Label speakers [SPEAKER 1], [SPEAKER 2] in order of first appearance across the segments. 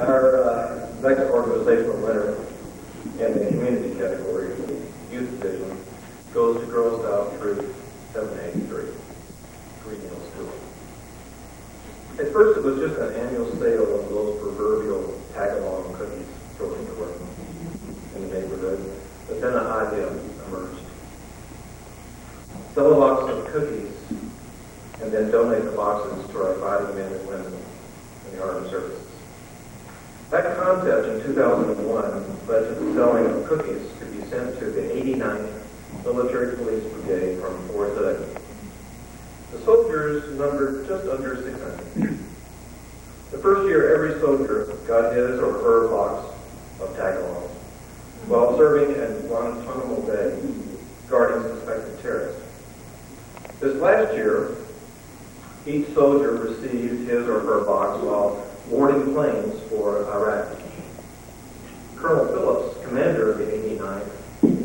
[SPEAKER 1] Our next organizational winner in the community category, Youth Division, goes to Girl Scout Troop 783, Green Hill School. At first, it was just an annual sale of those proverbial tag-along cookies thrown into work in the neighborhood, but then an idea emerged. Sell a box of cookies and then donate the boxes to our fighting men and women in the armed services. That concept in 2001 led to the selling of cookies to be sent to the 89th Military Police Brigade from Fort Hood. The soldiers numbered just under 600. The first year, every soldier got his or her box of tag-alongs while serving in Guantanamo Bay, guarding suspected terrorists. This last year, each soldier received his or her box while boarding planes for Iraq. Colonel Phillips, commander of the 89th,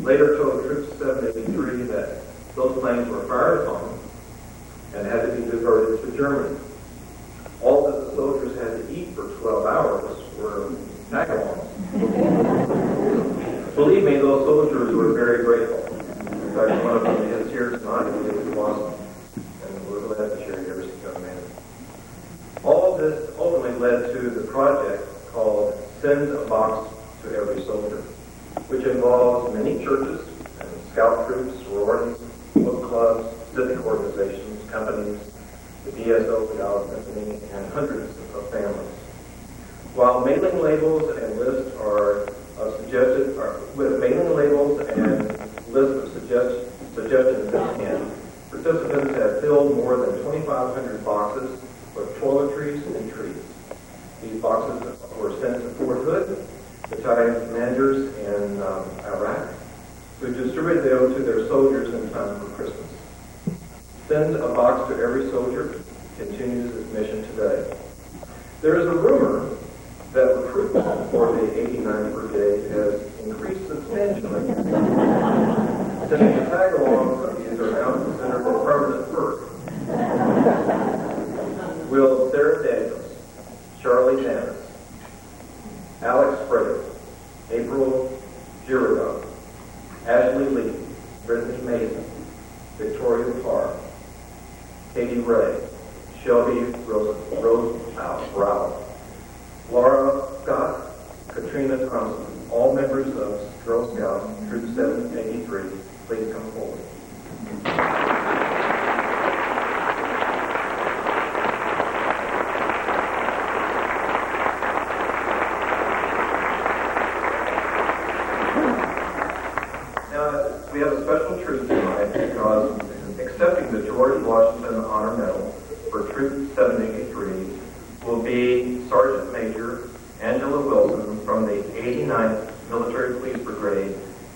[SPEAKER 1] later told Troop 783 that those planes were fired upon and had to be diverted to Germany. All that the soldiers had to eat for 12 hours were tag-alongs. Believe me, those soldiers were very grateful. In fact, one of them is here tonight. He was awesome, and we're glad to share yours, young man. All this ultimately led to the project called Send a Box to Every Soldier, which involves many churches and scout troops, sororities, book clubs, civic organizations, companies, the DSO, the Dallas Symphony, and hundreds of families. While mailing labels and lists with mailing labels and lists of suggestions in hand, participants have filled more than 2,500 boxes with toiletries and treats. These boxes were sent to Fort Hood, battalion commanders in Iraq, who distributed them to their soldiers in time for Christmas. Send a Box to Every Soldier continues its mission today. There is a rumor that recruitment for the 89th Brigade has increased substantially. Since the tag-along cookies are now considered a permanent perk. Will Sarah Daniels, Charlie Dennis, Alex Frater, April Girardot, Ashley Lee, Brittany Mason, Victoria Parr, Katie Ray, Shelby Rose, Laura Scott, Katrina Thompson, all members of Girl Scout Troop 783, please come forward. Now, we have a special treat tonight because accepting the George Washington Honor Medal for Troop 783 will be Sergeant Major Angela Wilson from the 89th Military Police Brigade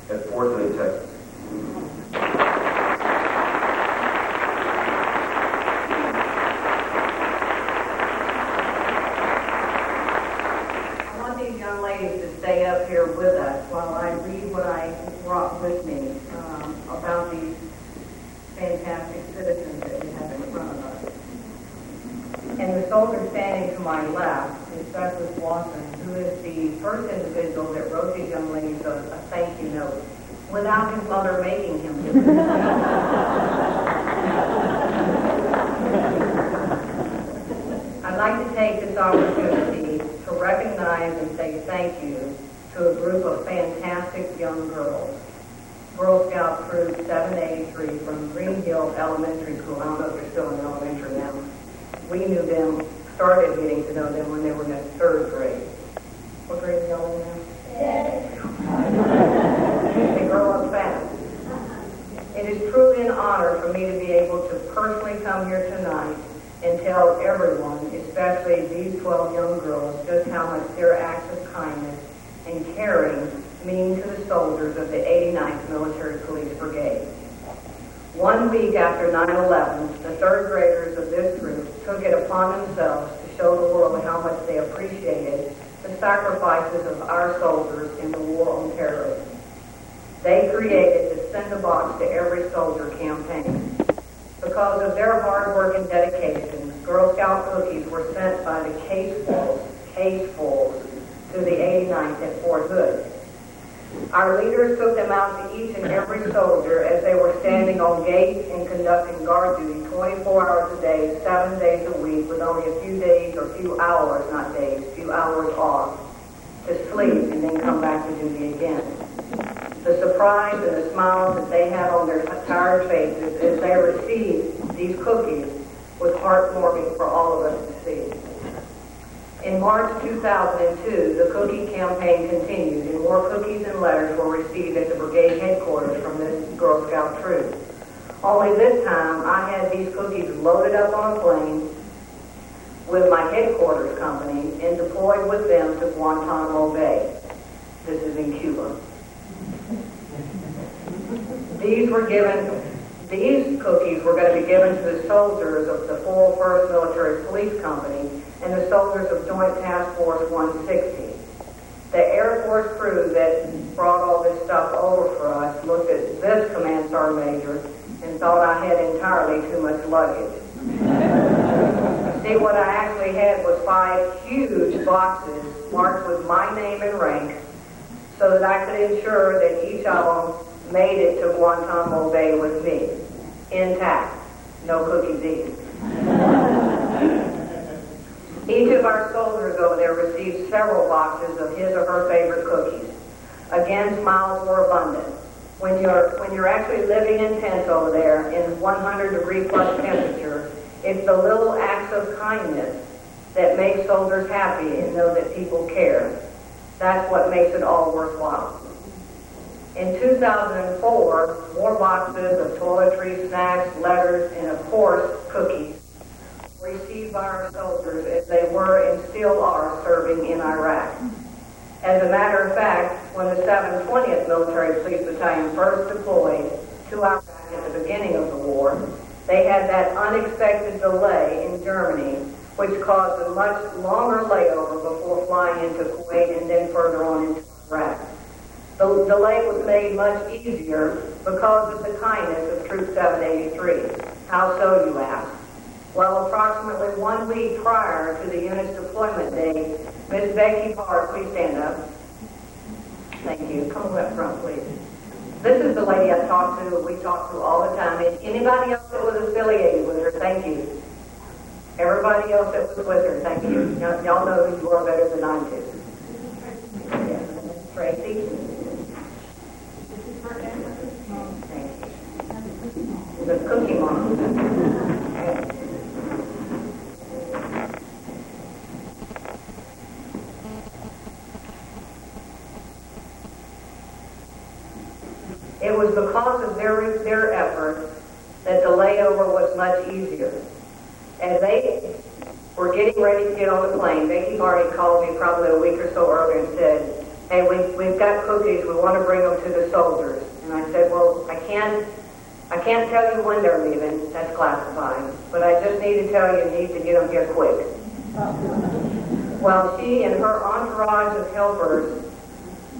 [SPEAKER 1] at Fort Hood, Texas.
[SPEAKER 2] I want these young ladies to stay up here with us while I read what I brought with me about these fantastic citizens that we have in front of us. And the soldier standing to my left is Douglas Watson, who is the first individual that wrote these young ladies a thank you note without his mother making him do it. I'd like to take this opportunity to recognize and say thank you to a group of fantastic young girls. Girl Scout Troop 783 from Green Hill Elementary School. I don't know if they're still in elementary now. We knew them, started getting to know them when they were in third grade. What grade are y'all in now? They grow up fast. It is truly an honor for me to be able to personally come here tonight and tell everyone, especially these 12 young girls, just how much their acts of kindness and caring mean to the soldiers of the 89th Military Police Brigade. 1 week after 9/11, the third graders of this group took it upon themselves to show the world how much they appreciated the sacrifices of our soldiers in the war on terrorism. They created the Send a Box to Every Soldier campaign. Because of their hard work and dedication, Girl Scout cookies were sent by the casefuls Our leaders took them out to each and every soldier as they were standing on gates and conducting guard duty 24 hours a day, 7 days a week, with only a few days or few hours, not days, few hours off to sleep and then come back to duty again. The surprise and the smiles that they had on their tired faces as they received these cookies was heartwarming for all of us to see. In March 2002, the cookie campaign continued, and more cookies and letters were received at the brigade headquarters from this Girl Scout troop. Only this time, I had these cookies loaded up on a plane with my headquarters company and deployed with them to Guantanamo Bay. This is in Cuba. These cookies were going to be given to the soldiers of the 401st Military Police Company and the soldiers of Joint Task Force 160. The Air Force crew that brought all this stuff over for us looked at this Command Sergeant Major and thought I had entirely too much luggage. See, what I actually had was 5 huge boxes marked with my name and rank so that I could ensure that each of them made it to Guantanamo Bay with me, intact, no cookies eaten. Each of our soldiers over there received several boxes of his or her favorite cookies. Again, smiles were abundant. When you're actually living in tents over there in 100-degree plus temperature, it's the little acts of kindness that make soldiers happy and know that people care. That's what makes it all worthwhile. In 2004, more boxes of toiletries, snacks, letters, and of course, cookies were received by our soldiers as they were and still are serving in Iraq. As a matter of fact, when the 720th Military Police Battalion first deployed to Iraq at the beginning of the war, they had that unexpected delay in Germany, which caused a much longer layover before flying into Kuwait and then further on into Iraq. The delay was made much easier because of the kindness of Troop 783. How so, you ask? Well, approximately 1 week prior to the unit's deployment date, Miss Becky Parr, please stand up. Thank you. Come up front, please. This is the lady we talk to all the time. And anybody else that was affiliated with her, thank you. Everybody else that was with her, thank you. Y'all know who you are better than I do. Yeah. Tracy? Thank you. The Cookie Mom. Okay. It was because of their efforts that the layover was much easier. As they were getting ready to get on the plane, Becky Barney called me probably a week or so earlier and said, "Hey, we've got cookies. We want to bring them to the soldiers." And I said, "Well, I can't tell you when they're leaving. That's classified. But I just need to tell you need to get them here quick." Well, she and her entourage of helpers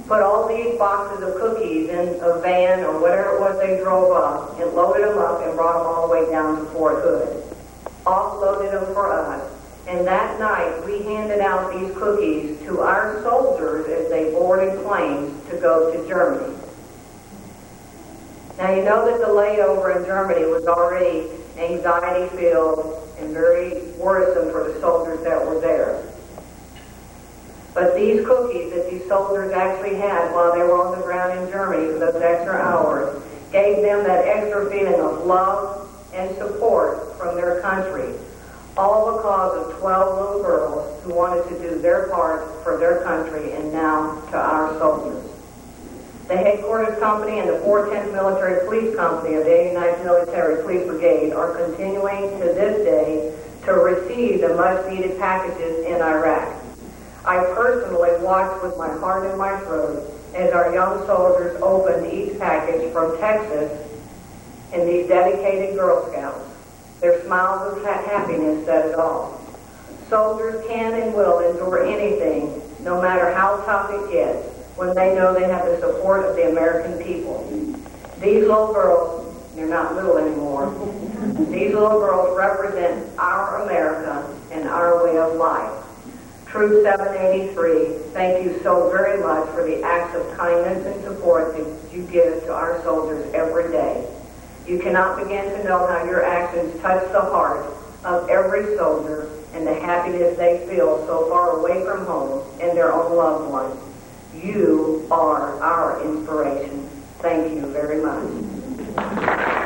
[SPEAKER 2] put all these boxes of cookies in a van or whatever it was they drove up and loaded them up and brought them all the way down to Fort Hood. Offloaded them for us. And that night, we handed out these cookies to our soldiers as they boarded planes to go to Germany. Now, you know that the layover in Germany was already anxiety-filled and very worrisome for the soldiers that were there. But these cookies that these soldiers actually had while they were on the ground in Germany for those extra hours gave them that extra feeling of love and support from their country, all because of 12 little girls who wanted to do their part for their country and now to our soldiers. The headquarters company and the 410th Military Police Company of the 89th Military Police Brigade are continuing to this day to receive the much-needed packages in Iraq. I personally watched with my heart in my throat as our young soldiers opened each package from Texas and these dedicated Girl Scouts. Their smiles of happiness said it all. Soldiers can and will endure anything, no matter how tough it gets, when they know they have the support of the American people. These little girls, they're not little anymore, these little girls represent our America and our way of life. Troop 783, thank you so very much for the acts of kindness and support that you give to our soldiers every day. You cannot begin to know how your actions touch the heart of every soldier and the happiness they feel so far away from home and their own loved ones. You are our inspiration. Thank you very much.